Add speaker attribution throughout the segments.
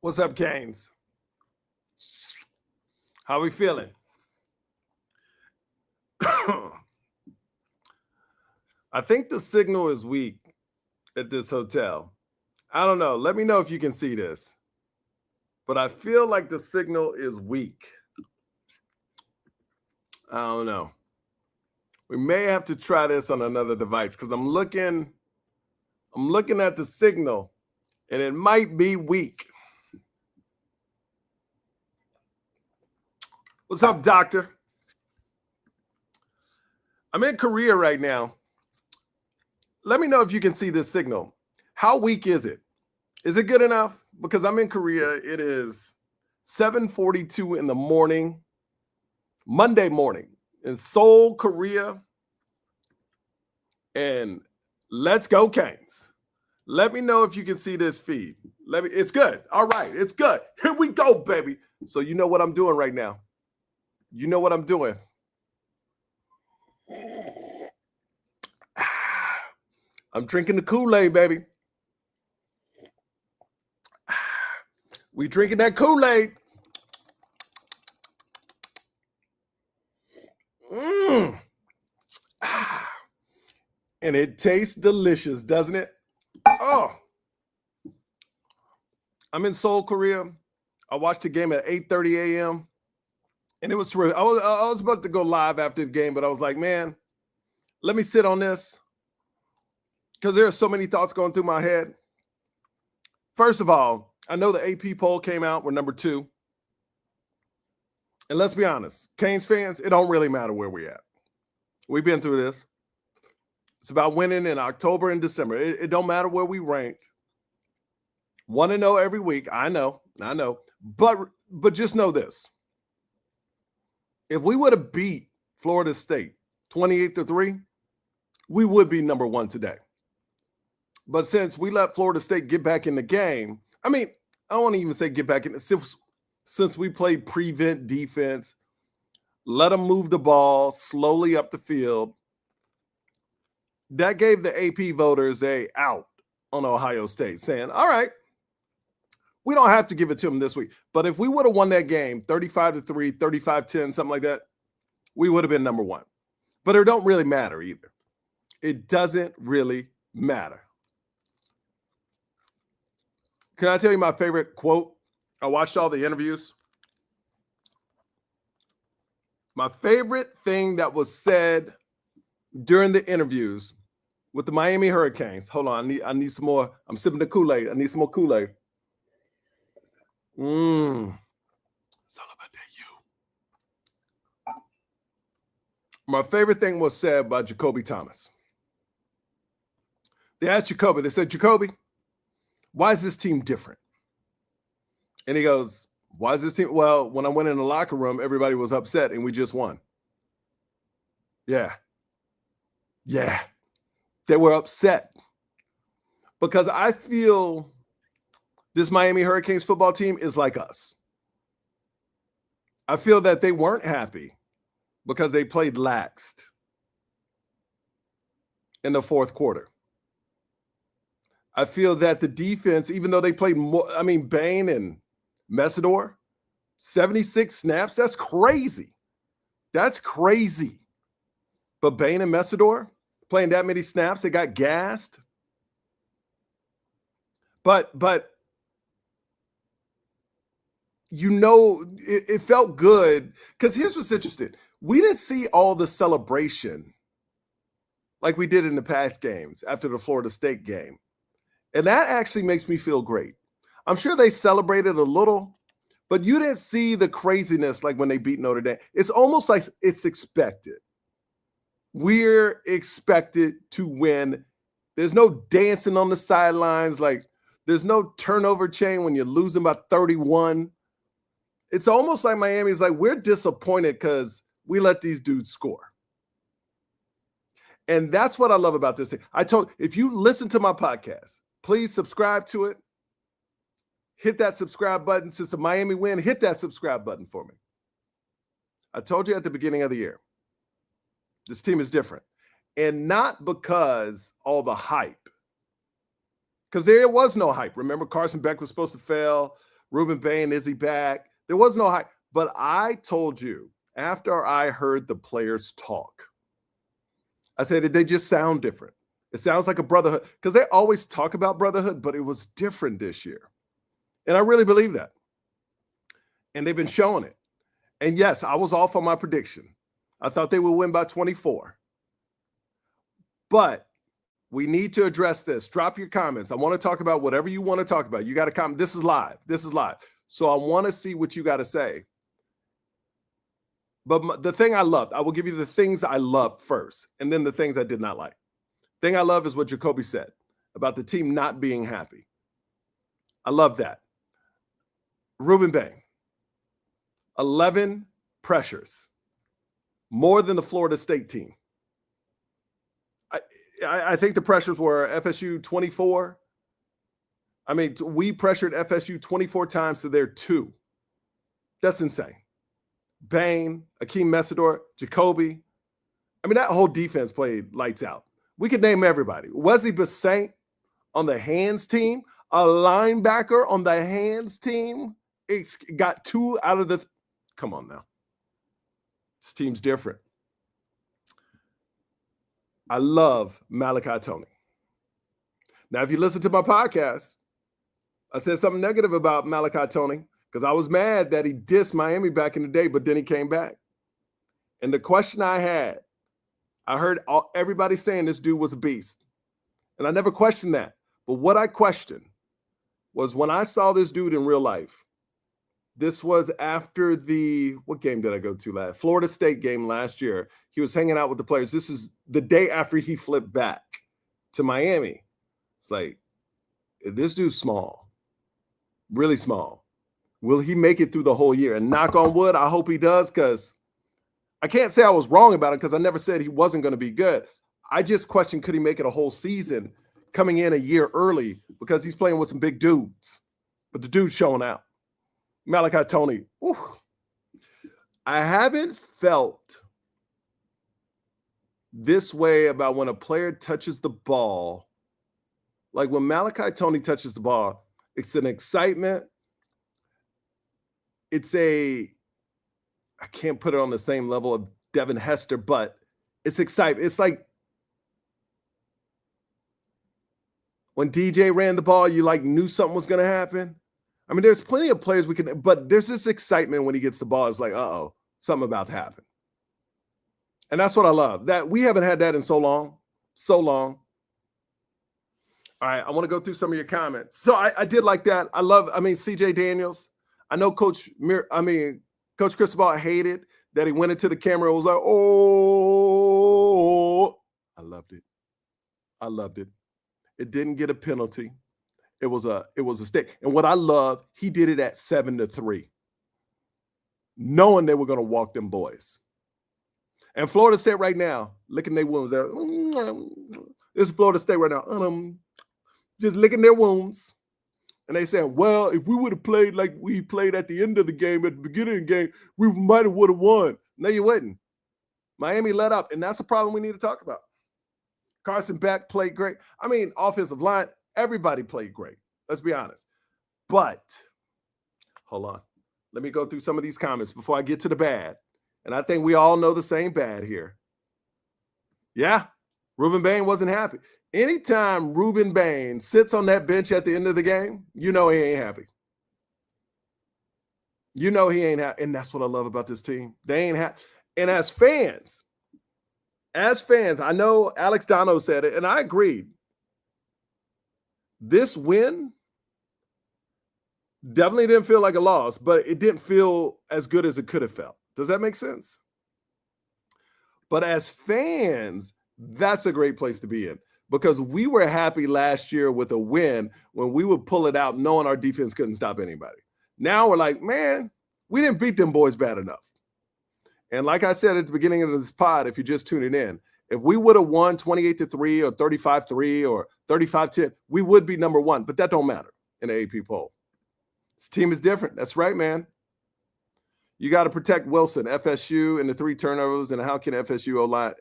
Speaker 1: What's up, Canes? How we feeling? I think the signal is weak at this hotel. I don't know. Let me know if you can see this. But I feel like the signal is weak. I don't know. We may have to try this on another device because I'm looking at the signal and it might be weak. What's up, doctor? I'm in Korea right now. Let me know if you can see this signal. How weak is it? Is it good enough? Because I'm in Korea. It is 7:42 in the morning, Monday morning in Seoul, Korea. And let's go, Canes. Let me know if you can see this feed. It's good. All right, it's good. Here we go, baby. So you know what I'm doing right now. You know what I'm doing. I'm drinking the Kool-Aid, baby. We drinking that Kool-Aid. And it tastes delicious, doesn't it? Oh. I'm in Seoul, Korea. I watched the game at 8:30 a.m. And it was terrific. I was about to go live after the game, but I was like, man, let me sit on this. Because there are so many thoughts going through my head. First of all, I know the AP poll came out. We're number 2. And let's be honest, Canes fans, it don't really matter where we're at. We've been through this. It's about winning in October and December. It don't matter where we ranked. 1-0 every week. I know. But just know this. If we would have beat Florida State 28-3, we would be number 1 today. But since we let Florida State get back in the game, I mean, I don't want to even say get back in. Since we played prevent defense, let them move the ball slowly up the field, that gave the AP voters a out on Ohio State, saying, all right, we don't have to give it to them this week. But if we would have won that game 35-3, 35-10, something like that, we would have been number 1. But it don't really matter either. It doesn't really matter. Can I tell you my favorite quote? I watched all the interviews. My favorite thing that was said during the interviews with the Miami Hurricanes. Hold on, I need some more. I'm sipping the Kool-Aid. I need some more Kool-Aid. It's all about that you. My favorite thing was said by Jacoby Thomas. They asked Jacoby, they said, Jacoby, why is this team different? And he goes, why is this team? Well, when I went in the locker room, everybody was upset and we just won. Yeah. They were upset because I feel this Miami Hurricanes football team is like us. I feel that they weren't happy because they played laxed in the fourth quarter. I feel that the defense, even though they played more, Bain and Messidor, 76 snaps, that's crazy. That's crazy. But Bain and Messidor playing that many snaps, they got gassed. But you know, it felt good because here's what's interesting. We didn't see all the celebration like we did in the past games after the Florida State game. And that actually makes me feel great. I'm sure they celebrated a little, but you didn't see the craziness like when they beat Notre Dame. It's almost like it's expected. We're expected to win. There's no dancing on the sidelines. Like there's no turnover chain when you're losing by 31. It's almost like Miami's like, we're disappointed because we let these dudes score. And that's what I love about this thing. If you listen to my podcast, please subscribe to it. Hit that subscribe button. Since the Miami win, hit that subscribe button for me. I told you at the beginning of the year, this team is different. And not because all the hype. Because there was no hype. Remember, Carson Beck was supposed to fail. Ruben Bain, is he back? There was no hype. But I told you after I heard the players talk, I said that they just sound different. It sounds like a brotherhood because they always talk about brotherhood, but it was different this year. And I really believe that. And they've been showing it. And yes, I was off on my prediction. I thought they would win by 24. But we need to address this. Drop your comments. I want to talk about whatever you want to talk about. You got to comment. This is live. This is live. So I want to see what you got to say. But the thing I loved, I will give you the things I loved first, and then the things I did not like. Thing I love is what Jacoby said about the team not being happy. I love that. Ruben Bain, 11 pressures, more than the Florida State team. I think the pressures were FSU 24. I mean, we pressured FSU 24 times to their 2. That's insane. Bain, Akeem Messidor, Jacoby. I mean, that whole defense played lights out. We could name everybody. Wesley Bassett on the hands team, a linebacker on the hands team. It got 2 out of the. Come on now. This team's different. I love Malachi Tony. Now, if you listen to my podcast, I said something negative about Malachi Tony because I was mad that he dissed Miami back in the day, but then he came back. And the question I had, I heard everybody saying this dude was a beast. And I never questioned that. But what I questioned was when I saw this dude in real life, this was after what game did I go to last? Florida State game last year. He was hanging out with the players. This is the day after he flipped back to Miami. It's like, this dude's small, really small. Will he make it through the whole year? And knock on wood, I hope he does, because I can't say I was wrong about it because I never said he wasn't going to be good. I just questioned, could he make it a whole season coming in a year early because he's playing with some big dudes. But the dude's showing out. Malachi Tony. Ooh. I haven't felt this way about when a player touches the ball. Like when Malachi Tony touches the ball, it's an excitement. I can't put it on the same level of Devin Hester, but it's exciting. It's like when DJ ran the ball, you knew something was going to happen. I mean, there's plenty of players but there's this excitement when he gets the ball. It's like, uh-oh, something about to happen. And that's what I love. That we haven't had that in so long. All right, I want to go through some of your comments. So I did like that. CJ Daniels. I know Coach Cristobal hated that he went into the camera and was like, oh, I loved it. It didn't get a penalty. It was a stick. And what I love, he did it at 7-3, knowing they were going to walk them boys. And Florida State right now, licking their wounds. This is Florida State right now. Just licking their wounds. And they saying, well, if we would have played like we played at the end of the game, at the beginning of the game, we might have would have won. No, you wouldn't. Miami let up, and that's a problem we need to talk about. Carson Beck played great. I mean, offensive line, everybody played great. Let's be honest. But, hold on. Let me go through some of these comments before I get to the bad. And I think we all know the same bad here. Yeah, Ruben Bain wasn't happy. Anytime Ruben Bain sits on that bench at the end of the game, you know he ain't happy. You know he ain't happy. And that's what I love about this team. They ain't happy. And as fans, I know Alex Dono said it, and I agreed. This win definitely didn't feel like a loss, but it didn't feel as good as it could have felt. Does that make sense? But as fans, that's a great place to be in because we were happy last year with a win when we would pull it out knowing our defense couldn't stop anybody. Now we're like, man, we didn't beat them boys bad enough. And like I said at the beginning of this pod, if you're just tuning in, if we would have won 28-3 or 35-3 or 35-10, we would be number one, but that don't matter in the AP poll. This team is different. That's right, man. You got to protect Wilson, FSU, and the 3 turnovers, and how can FSU O-line?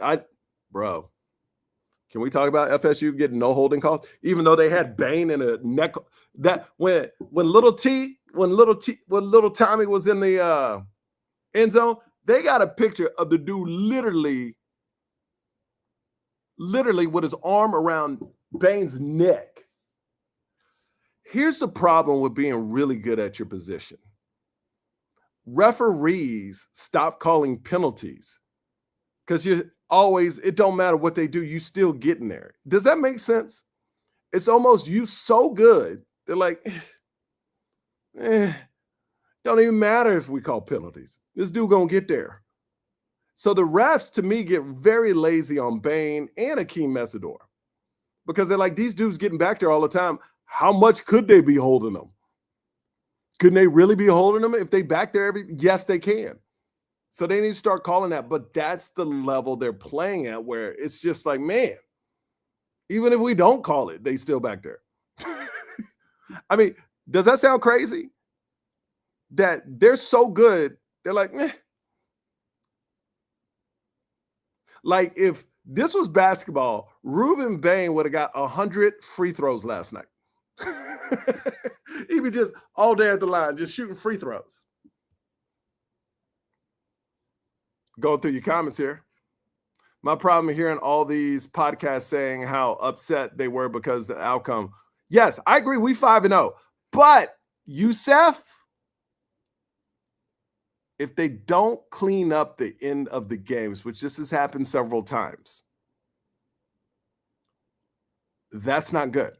Speaker 1: Can we talk about FSU getting no holding calls, even though they had Bain in a neck? That when little Tommy was in the end zone, they got a picture of the dude literally with his arm around Bain's neck. Here's the problem with being really good at your position. Referees stop calling penalties because you're always, it don't matter what they do, you still getting there. Does that make sense? It's almost you so good, they're like, don't even matter if we call penalties. This dude gonna get there. So the refs, to me, get very lazy on Bain and Akeem Mesidor because they're like, these dudes getting back there all the time. How much could they be holding them? Couldn't they really be holding them if they back there yes, they can. So they need to start calling that. But that's the level they're playing at where it's just like, man, even if we don't call it, they still back there. I mean, does that sound crazy? That they're so good, they're like, meh. Like if this was basketball, Ruben Bain would have got 100 free throws last night. He'd be just all day at the line, just shooting free throws. Going through your comments here. My problem hearing all these podcasts saying how upset they were because the outcome. Yes, I agree. We 5-0. But Youssef, if they don't clean up the end of the games, which this has happened several times, that's not good.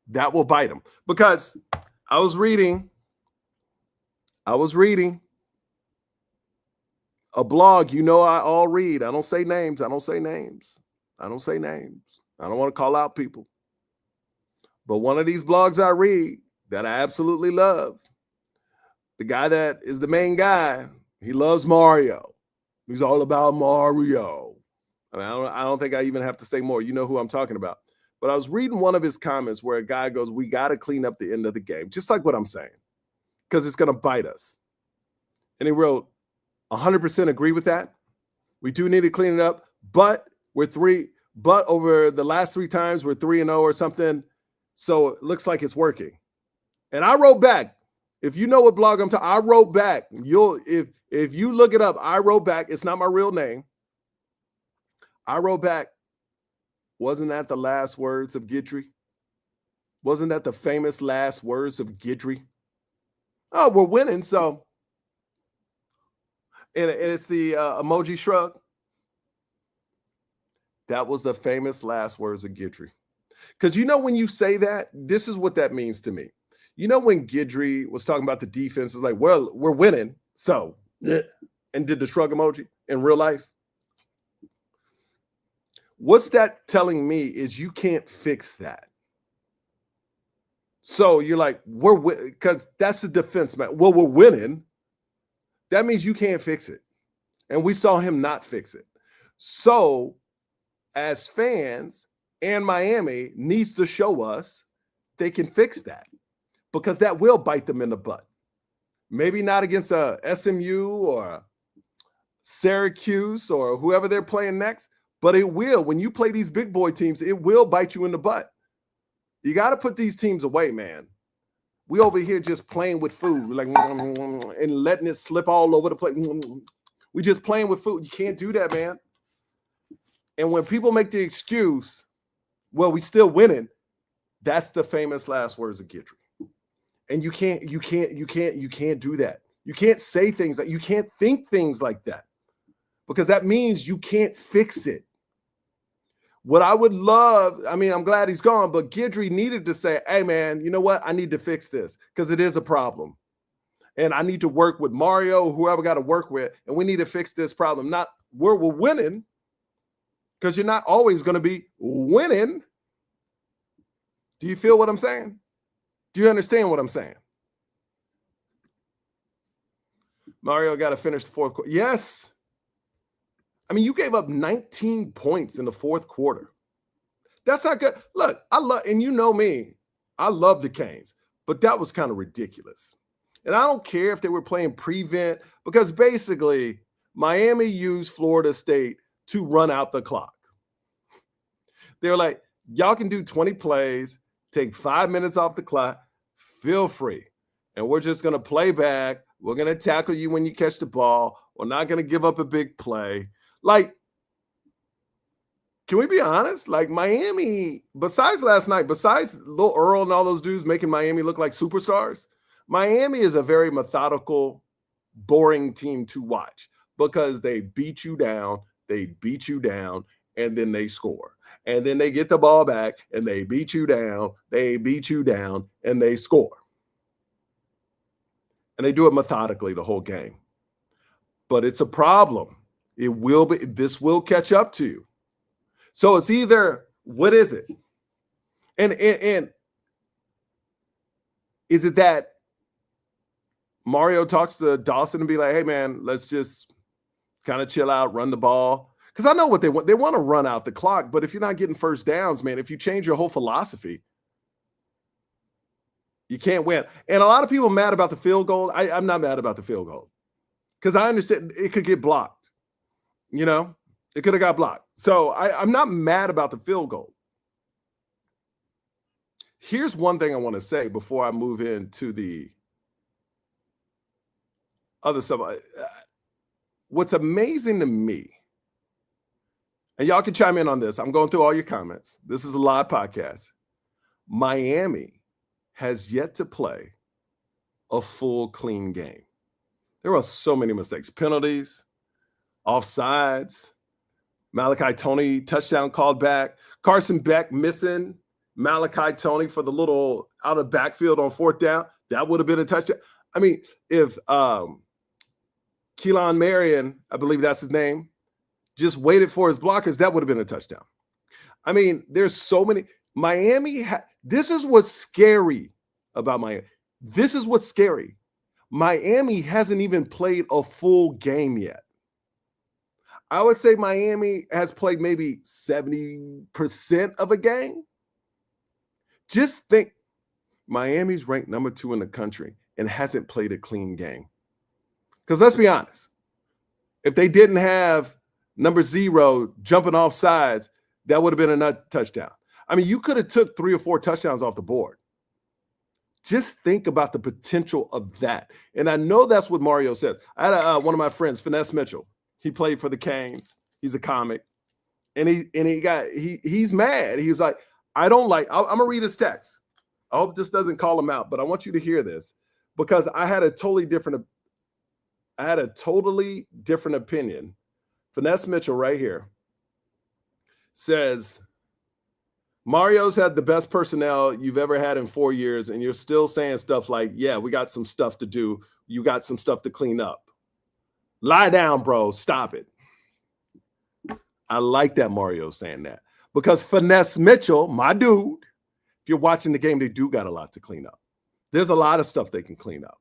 Speaker 1: That will bite them. Because I was reading a blog. You know, I all read. I don't say names. I don't want to call out people. But one of these blogs I read that I absolutely love, the guy that is the main guy, he loves Mario. He's all about Mario. I mean, I don't think I even have to say more. You know who I'm talking about. But I was reading one of his comments where a guy goes, we got to clean up the end of the game, just like what I'm saying, because it's going to bite us. And he wrote, 100% agree with that. We do need to clean it up, but over the last 3 times, we're 3-0 or something. So it looks like it's working. And I wrote back, if you know what blog I'm talking, I wrote back. If you look it up, I wrote back. It's not my real name. I wrote back. Wasn't that the last words of Guidry? Wasn't that the famous last words of Guidry? Oh, we're winning, so. And it's the emoji shrug. That was the famous last words of Guidry. Because you know when you say that, this is what that means to me. You know when Guidry was talking about the defense, it's like, well, we're winning, so. Yeah. And did the shrug emoji in real life? What's that telling me is you can't fix that. So you're like, because that's the defense, man. Well, we're winning. That means you can't fix it. And we saw him not fix it. So as fans and Miami needs to show us they can fix that because that will bite them in the butt. Maybe not against a SMU or Syracuse or whoever they're playing next. But it will. When you play these big boy teams, it will bite you in the butt. You got to put these teams away, man. We over here just playing with food, like and letting it slip all over the place. We just playing with food. You can't do that, man. And when people make the excuse, well, we still winning, that's the famous last words of Guidry. And you can't do that. You can't say things like, you can't think things like that because that means you can't fix it. What I would love, I mean, I'm glad he's gone, but Guidry needed to say, hey, man, you know what? I need to fix this because it is a problem. And I need to work with Mario, whoever got to work with, and we need to fix this problem. Not where we're winning, because you're not always going to be winning. Do you feel what I'm saying? Do you understand what I'm saying? Mario got to finish the fourth quarter. Yes. I mean, you gave up 19 points in the fourth quarter. That's not good. Look, and you know me, I love the Canes, but that was kind of ridiculous. And I don't care if they were playing prevent because basically Miami used Florida State to run out the clock. They're like, y'all can do 20 plays, take 5 minutes off the clock, feel free. And we're just going to play back. We're going to tackle you when you catch the ball. We're not going to give up a big play. Like, can we be honest? Like Miami, besides last night, besides Lil Earl and all those dudes making Miami look like superstars, Miami is a very methodical, boring team to watch because they beat you down, and then they score. And then they get the ball back and they beat you down, and they score. And they do it methodically the whole game. But it's a problem. This will catch up to you. So it's either, what is it? And is it that Mario talks to Dawson and be like, hey, man, let's just kind of chill out, run the ball? Because I know what they want. They want to run out the clock. But if you're not getting first downs, man, if you change your whole philosophy, you can't win. And a lot of people are mad about the field goal. I'm not mad about the field goal because I understand it could get blocked. You know, it could have got blocked. So I'm not mad about the field goal. Here's one thing I want to say before I move into the other stuff. What's amazing to me, and y'all can chime in on this. I'm going through all your comments. This is a live podcast. Miami has yet to play a full clean game. There are so many mistakes, penalties, offsides, Malachi Tony touchdown called back, Carson Beck missing Malachi Tony for the little out of backfield on 4th down. That would have been a touchdown. I mean, if Keelan Marion, I believe that's his name, just waited for his blockers, that would have been a touchdown. I mean, there's so many. Miami, this is what's scary about Miami. This is what's scary. Miami hasn't even played a full game yet. I would say Miami has played maybe 70% of a game. Just think, Miami's ranked number 2 in the country and hasn't played a clean game. Because let's be honest, if they didn't have number 0 jumping off sides, that would have been a touchdown. I mean, you could have took 3 or 4 touchdowns off the board. Just think about the potential of that. And I know that's what Mario says. I had one of my friends, Finesse Mitchell. He played for the Canes. He's a comic. And he's mad. He was like, I'm going to read his text. I hope this doesn't call him out, but I want you to hear this because I had a totally different opinion. Finesse Mitchell right here says, Mario's had the best personnel you've ever had in 4 years, and you're still saying stuff like, yeah, we got some stuff to do. You got some stuff to clean up. Lie down, bro. Stop it. I like that Mario's saying that because Finesse Mitchell, my dude, if you're watching the game, they do got a lot to clean up. There's a lot of stuff they can clean up.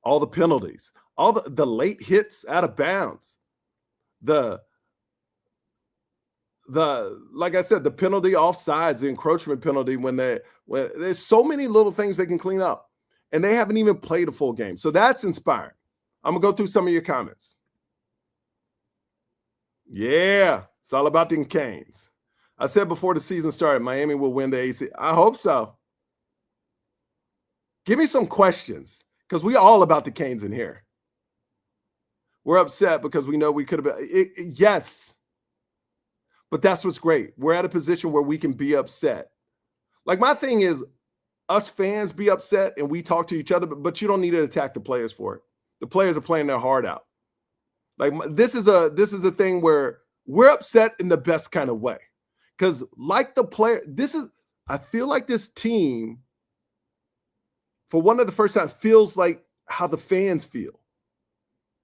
Speaker 1: All the penalties, all the late hits out of bounds, the like I said, the penalty offsides, the encroachment penalty when there's so many little things they can clean up, and they haven't even played a full game. So that's inspiring. I'm going to go through some of your comments. Yeah, it's all about the Canes. I said before the season started, Miami will win the AC. I hope so. Give me some questions because we all about the Canes in here. We're upset because we know we could have been. Yes, but that's what's great. We're at a position where we can be upset. Like my thing is us fans be upset and we talk to each other, but you don't need to attack the players for it. The players are playing their heart out. Like this is a thing where we're upset in the best kind of way. Because like the player, I feel like this team, for one of the first time, feels like how the fans feel.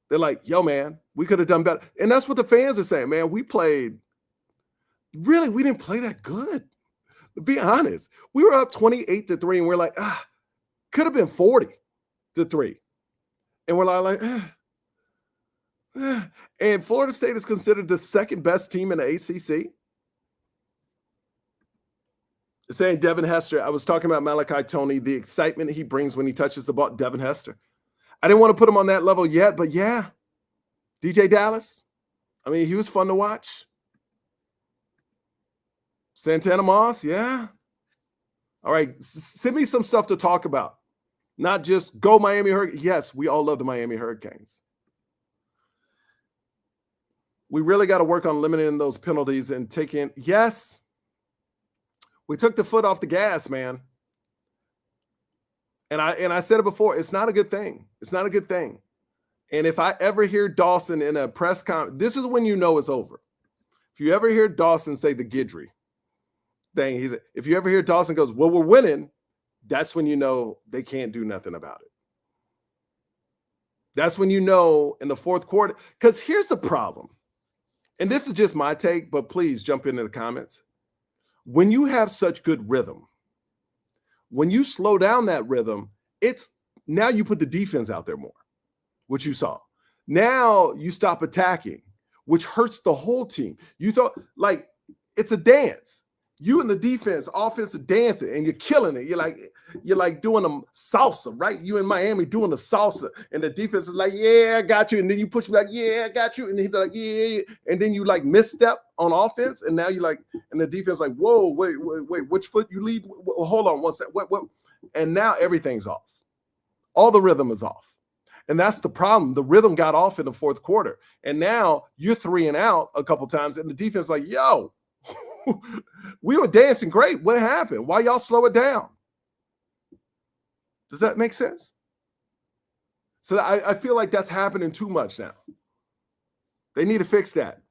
Speaker 1: They're like, yo, man, we could have done better. And that's what the fans are saying, man. We didn't play that good. To be honest, we were up 28-3, and we're like, could have been 40-3. And we're like, and Florida State is considered the second best team in the ACC. Saying Devin Hester, I was talking about Malachi Tony, the excitement he brings when he touches the ball. Devin Hester. I didn't want to put him on that level yet, but yeah. DJ Dallas. I mean, he was fun to watch. Santana Moss, yeah. All right, send me some stuff to talk about. Not just go Miami Hurricanes. Yes, we all love the Miami Hurricanes. We really got to work on limiting those penalties and taking, yes, we took the foot off the gas, man. And I said it before, it's not a good thing. It's not a good thing. And if I ever hear Dawson in a press conference, this is when you know it's over. If you ever hear Dawson say the Guidry thing, if you ever hear Dawson goes, well, we're winning, that's when you know they can't do nothing about it. That's when you know in the fourth quarter, because here's the problem. And this is just my take, but please jump into the comments. When you have such good rhythm, when you slow down that rhythm, it's now you put the defense out there more, which you saw. Now you stop attacking, which hurts the whole team. You thought like it's a dance. You and the defense, offense are dancing, and you're killing it. You're like doing a salsa, right? You in Miami doing a salsa, and the defense is like, "Yeah, I got you," and then you push back, "Yeah, I got you," and he's like, "Yeah," and then you like misstep on offense, and now you like, and the defense like, "Whoa, wait, which foot you lead? Hold on one second, what?" And now everything's off. All the rhythm is off, and that's the problem. The rhythm got off in the fourth quarter, and now you're 3 and out a couple times, and the defense like, "Yo." We were dancing great. What happened? Why y'all slow it down? Does that make sense? So I feel like that's happening too much now. They need to fix that.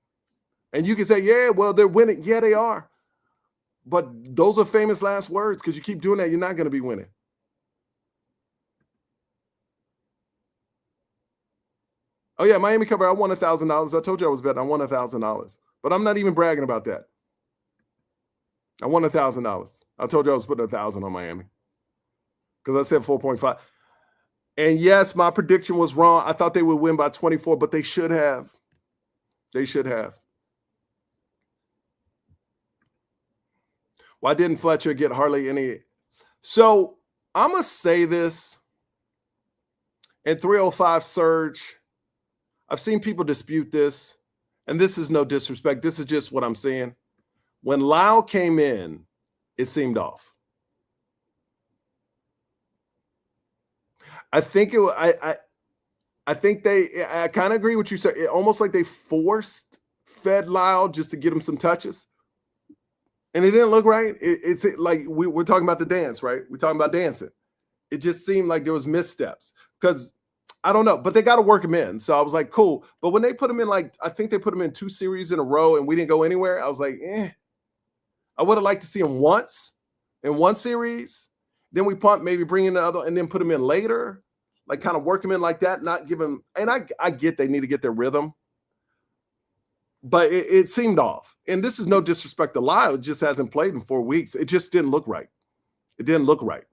Speaker 1: And you can say, yeah, well, they're winning. Yeah, they are. But those are famous last words because you keep doing that, you're not going to be winning. Oh, yeah, Miami cover. I won $1,000. I told you I was betting. I won $1,000. But I'm not even bragging about that. I won $1,000. I told you I was putting 1,000 on Miami because I said 4.5. And yes, my prediction was wrong. I thought they would win by 24, but they should have. They should have. Why didn't Fletcher get hardly any? So I'm going to say this. In 305 surge, I've seen people dispute this, and this is no disrespect. This is just what I'm saying. When Lyle came in, it seemed off. I think I think I kind of agree with you. So it almost like they fed Lyle just to get him some touches, and it didn't look right. It's like we're talking about the dance, right? We're talking about dancing. It just seemed like there was missteps because I don't know, but they got to work him in. So I was like, cool. But when they put him in, like I think they put him in 2 series in a row, and we didn't go anywhere. I was like, I would have liked to see him once in one series. Then we punt, maybe bring in the other, and then put him in later, like kind of work him in like that, not give him. And I get they need to get their rhythm, but it seemed off. And this is no disrespect to Lyle, it just hasn't played in 4 weeks. It just didn't look right. It didn't look right,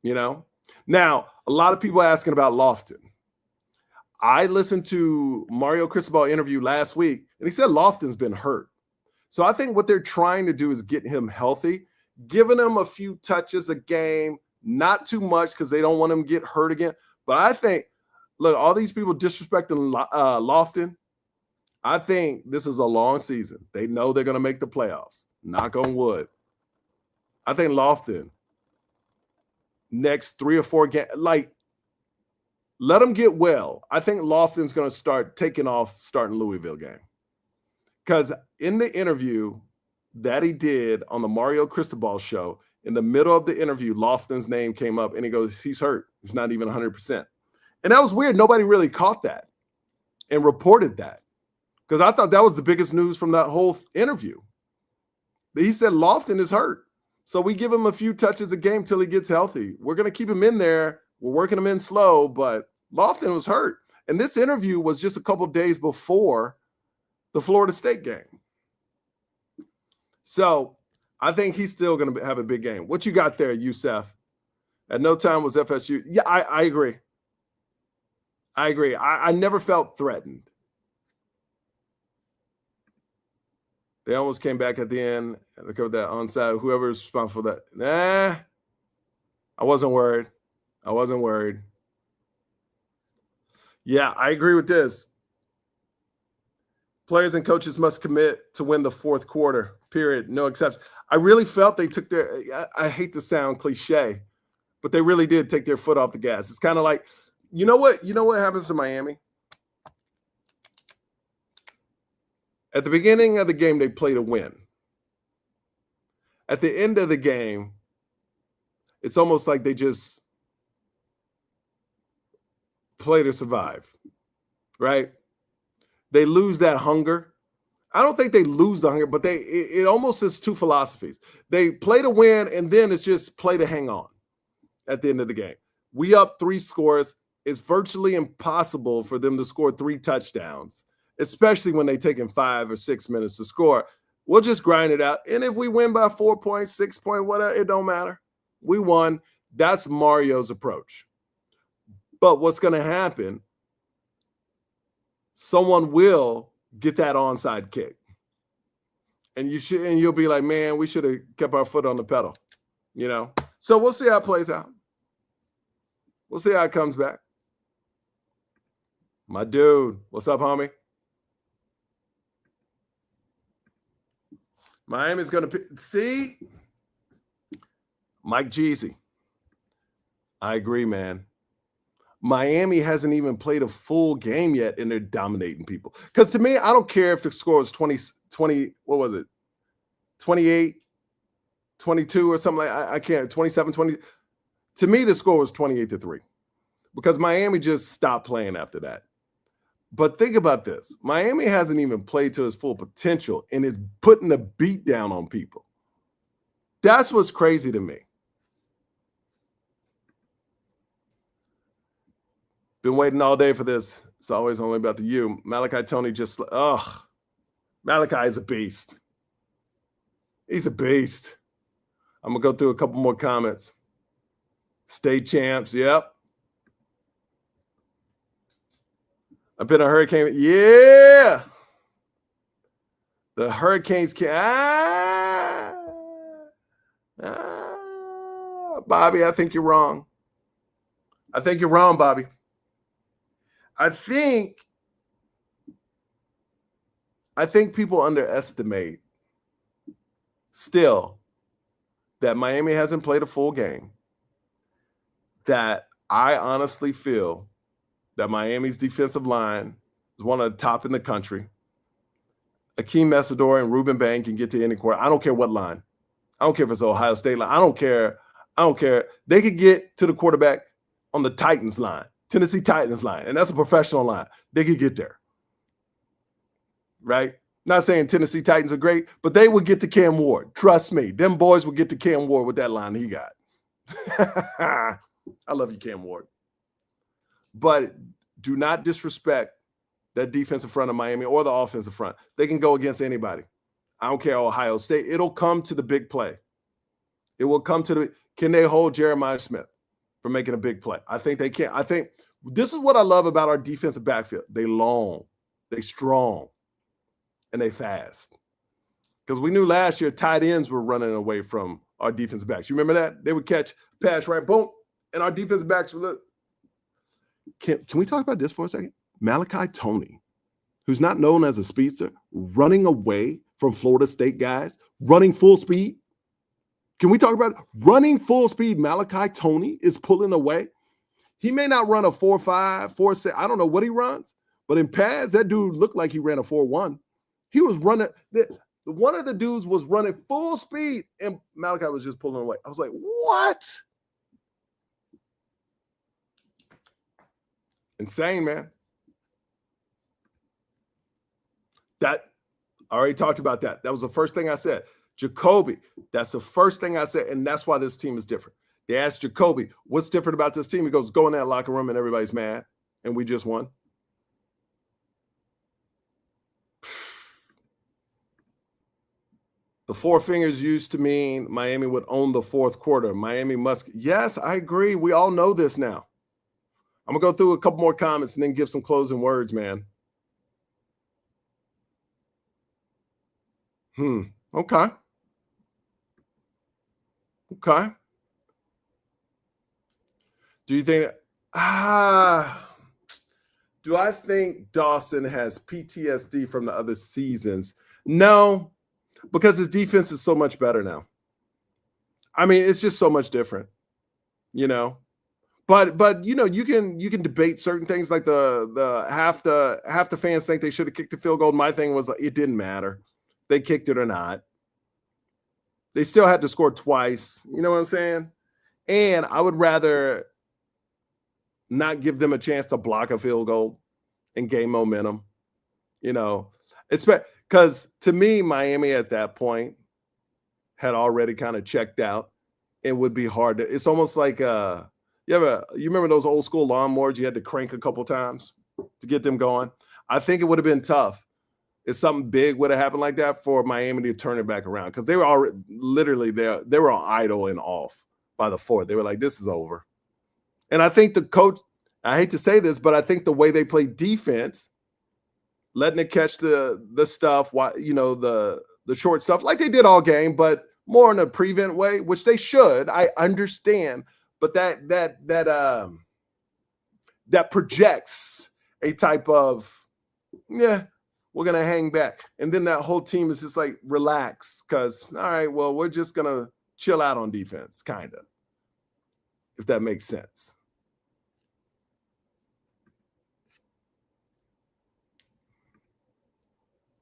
Speaker 1: you know? Now, a lot of people are asking about Lofton. I listened to Mario Cristobal interview last week, and he said Lofton's been hurt. So I think what they're trying to do is get him healthy, giving him a few touches a game, not too much because they don't want him to get hurt again. But I think, look, all these people disrespecting Lofton, I think this is a long season. They know they're going to make the playoffs. Knock on wood. I think Lofton, next 3 or 4 games, like, let him get well. I think Lofton's going to start taking off starting Louisville game. Because in the interview that he did on the Mario Cristobal show, in the middle of the interview, Lofton's name came up, and he goes, he's hurt. He's not even 100%. And that was weird. Nobody really caught that and reported that because I thought that was the biggest news from that whole interview. He said Lofton is hurt. So we give him a few touches a game till he gets healthy. We're going to keep him in there. We're working him in slow, but Lofton was hurt. And this interview was just a couple days before the Florida State game. So I think he's still going to have a big game. What you got there, Youssef? At no time was FSU. Yeah, I agree. I agree. I never felt threatened. They almost came back at the end and recovered that onside. Whoever's responsible for that. Nah, I wasn't worried. I wasn't worried. Yeah, I agree with this. Players and coaches must commit to win the fourth quarter, period, no exception. I really felt they took their, I hate to sound cliche, but they really did take their foot off the gas. It's kind of like, you know what happens to Miami? At the beginning of the game, they play to win. At the end of the game, it's almost like they just play to survive, right? They lose that hunger. I don't think they lose the hunger, but it almost is two philosophies. They play to win, and then it's just play to hang on at the end of the game. We up 3 scores. It's virtually impossible for them to score 3 touchdowns, especially when they take in 5 or 6 minutes to score. We'll just grind it out. And if we win by 4 points, 6 points, whatever, it don't matter. We won. That's Mario's approach. But what's going to happen, someone will get that onside kick. And you'll be like, man, we should have kept our foot on the pedal, you know? So we'll see how it plays out. We'll see how it comes back. My dude, what's up, homie? Miami's going to see Mike Jeezy. I agree, man. Miami hasn't even played a full game yet, and they're dominating people. Because to me, I don't care if the score was 20, what was it? 28, 22 or something like I can't, 27, 20. To me, the score was 28-3 because Miami just stopped playing after that. But think about this. Miami hasn't even played to its full potential and is putting a beat down on people. That's what's crazy to me. Been waiting all day for this. It's always only about the you. Malachi Tony just, Malachi is a beast. He's a beast. I'm going to go through a couple more comments. State champs, yep. I've been a hurricane. Yeah. The Hurricanes Bobby, I think you're wrong. I think you're wrong, Bobby. I think people underestimate still that Miami hasn't played a full game. That I honestly feel that Miami's defensive line is one of the top in the country. Akeem Messidor and Ruben Bain can get to any quarter. I don't care what line. I don't care if it's Ohio State line. I don't care. They could get to the quarterback on the Titans line, Tennessee Titans line, and that's a professional line. They could get there. Right? Not saying Tennessee Titans are great, but they would get to Cam Ward. Trust me. Them boys would get to Cam Ward with that line he got. I love you, Cam Ward. But do not disrespect that defensive front of Miami or the offensive front. They can go against anybody. I don't care, Ohio State. It'll come to the big play. It will come to can they hold Jeremiah Smith from making a big play? I think they can. I think this is what I love about our defensive backfield. They long, they strong, and they fast. Because we knew last year tight ends were running away from our defensive backs. You remember that? They would catch, pass right, boom, and our defensive backs would look. Can we talk about this for a second? Malachi Tony, who's not known as a speedster, running away from Florida State guys, running full speed. Can we talk about it? Running full speed? Malachi Tony is pulling away. He may not run a 4.5, 4.6. I don't know what he runs, but in pads, that dude looked like he ran a 4.1. He was running. One of the dudes was running full speed, and Malachi was just pulling away. I was like, what? Insane, man. That I already talked about that. That was the first thing I said. Jacoby, that's the first thing I said, and that's why this team is different. They asked Jacoby, what's different about this team? He goes, go in that locker room and everybody's mad, and we just won. The 4 fingers used to mean Miami would own the fourth quarter. Miami must. Yes, I agree. We all know this now. I'm going to go through a couple more comments and then give some closing words, man. Okay. Okay. Do you think do I think Dawson has PTSD from the other seasons? No. because his defense is so much better now. I mean, it's just so much different, you know. But you know, you can debate certain things like the half the fans think they should have kicked the field goal. My thing was it didn't matter. They kicked it or not. They still had to score twice. You know what I'm saying? And I would rather not give them a chance to block a field goal and gain momentum. You know, because to me, Miami at that point had already kind of checked out. It would be hard to. It's almost like you remember those old school lawnmowers you had to crank a couple times to get them going? I think it would have been tough if something big would have happened like that for Miami to turn it back around, because they were already literally there. They were idle and off by the fourth. They were like, this is over. And I think the coach, I hate to say this, but I think the way they play defense, letting it catch the stuff, you know, the short stuff like they did all game, but more in a prevent way, which they should. I understand. But that projects a type of, we're going to hang back. And then that whole team is just like, relax, because, all right, well, we're just going to chill out on defense, kind of, if that makes sense.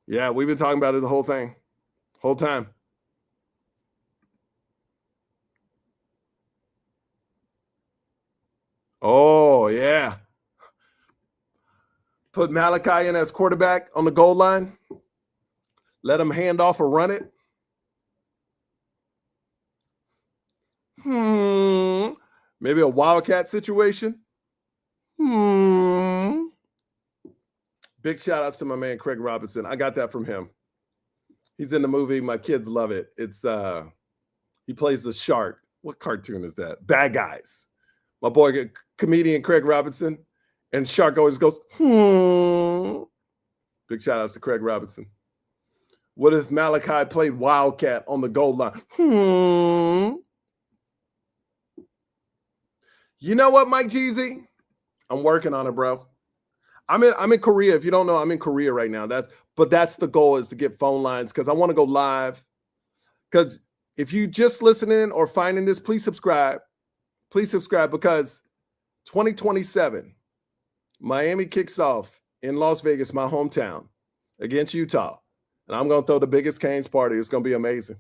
Speaker 1: Yeah, we've been talking about it the whole time. Oh, yeah. Put Malachi in as quarterback on the goal line. Let him hand off or run it. Maybe a Wildcat situation. Big shout outs to my man Craig Robinson. I got that from him. He's in the movie. My kids love it. It's he plays the shark. What cartoon is that? Bad Guys. My boy, comedian Craig Robinson, and Shark always goes, Big shout outs to Craig Robinson. What if Malachi played Wildcat on the goal line? You know what, Mike Jeezy? I'm working on it, bro. I'm in Korea. If you don't know, I'm in Korea right now. That's the goal, is to get phone lines, because I want to go live. Because if you just listening or finding this, please subscribe. Please subscribe, because 2027, Miami kicks off in Las Vegas, my hometown, against Utah. And I'm going to throw the biggest Canes party. It's going to be amazing.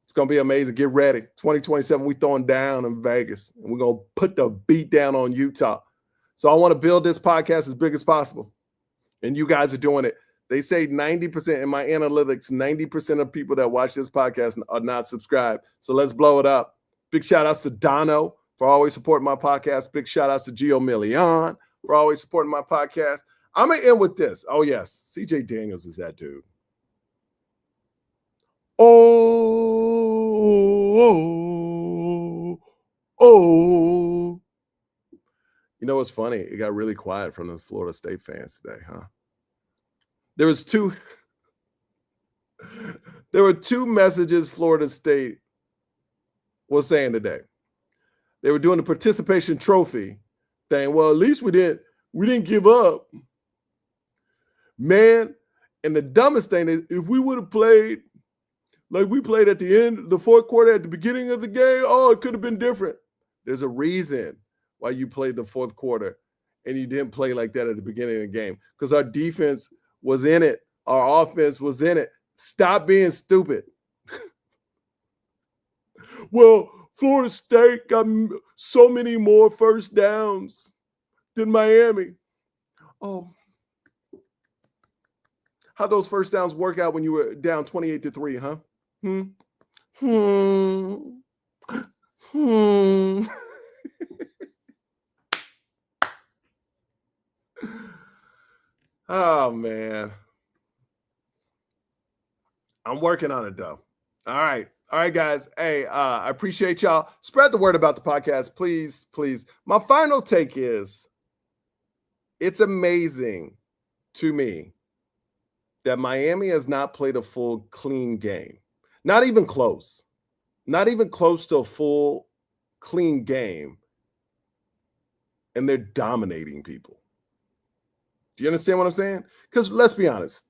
Speaker 1: It's going to be amazing. Get ready. 2027, we throwing down in Vegas, and we're going to put the beat down on Utah. So I want to build this podcast as big as possible. And you guys are doing it. They say 90% in my analytics, 90% of people that watch this podcast are not subscribed. So let's blow it up. Big shout outs to Dono for always supporting my podcast. Big shout outs to Gio Million for always supporting my podcast. I'm going to end with this. Oh, yes. CJ Daniels is that dude. Oh. You know what's funny? It got really quiet from those Florida State fans today, huh? There were two messages Florida State was saying today. They were doing the participation trophy thing. Well, at least we didn't give up. Man, and the dumbest thing is, if we would have played like we played at the end, the fourth quarter, at the beginning of the game, it could have been different. There's a reason why you played the fourth quarter and you didn't play like that at the beginning of the game, because our defense was in it. Our offense was in it. Stop being stupid. Well, Florida State got so many more first downs than Miami. Oh, how'd those first downs work out when you were down 28-3, huh? Oh, man. I'm working on it, though. All right, guys. Hey, I appreciate y'all. Spread the word about the podcast, please, please. My final take is, it's amazing to me that Miami has not played a full clean game. Not even close. Not even close to a full clean game. And they're dominating people. Do you understand what I'm saying? Because let's be honest,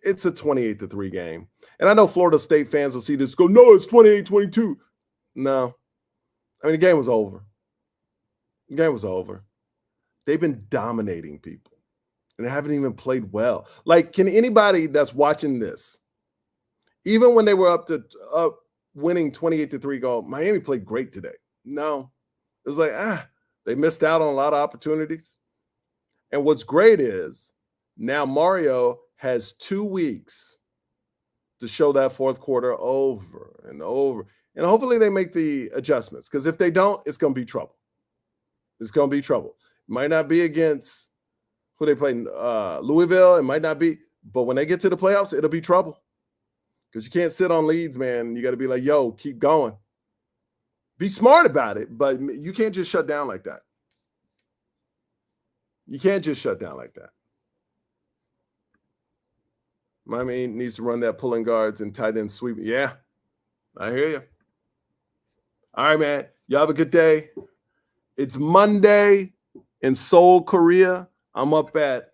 Speaker 1: it's a 28-3 game. And I know Florida State fans will see this, go, no, it's 28-22. No. I mean, the game was over. The game was over. They've been dominating people, and they haven't even played well. Like, can anybody that's watching this, even when they were up winning 28-3, go, Miami played great today? No. It was like, they missed out on a lot of opportunities. And what's great is now Mario has 2 weeks to show that fourth quarter over and over. And hopefully they make the adjustments, because if they don't, it's going to be trouble. It's going to be trouble. It might not be against who they played, Louisville. It might not be. But when they get to the playoffs, it'll be trouble, because you can't sit on leads, man. You got to be like, yo, keep going. Be smart about it, but you can't just shut down like that. You can't just shut down like that. Miami needs to run that pulling guards and tight end sweep. Yeah, I hear you. All right, man. Y'all have a good day. It's Monday in Seoul, Korea. I'm up at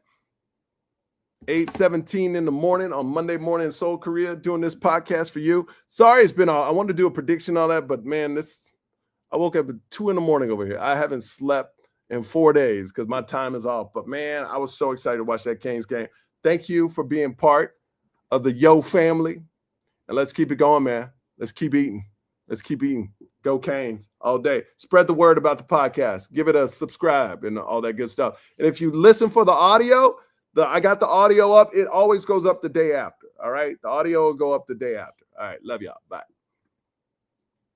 Speaker 1: 8:17 in the morning on Monday morning in Seoul, Korea, doing this podcast for you. Sorry it's been all. I wanted to do a prediction on that, but man, I woke up at 2 in the morning over here. I haven't slept in 4 days because my time is off. But man, I was so excited to watch that Canes game. Thank you for being part of the Yo family. And let's keep it going, man. Let's keep eating. Let's keep eating. Go Canes all day. Spread the word about the podcast. Give it a subscribe and all that good stuff. And if you listen for the audio, I got the audio up. It always goes up the day after. All right. The audio will go up the day after. All right. Love y'all. Bye.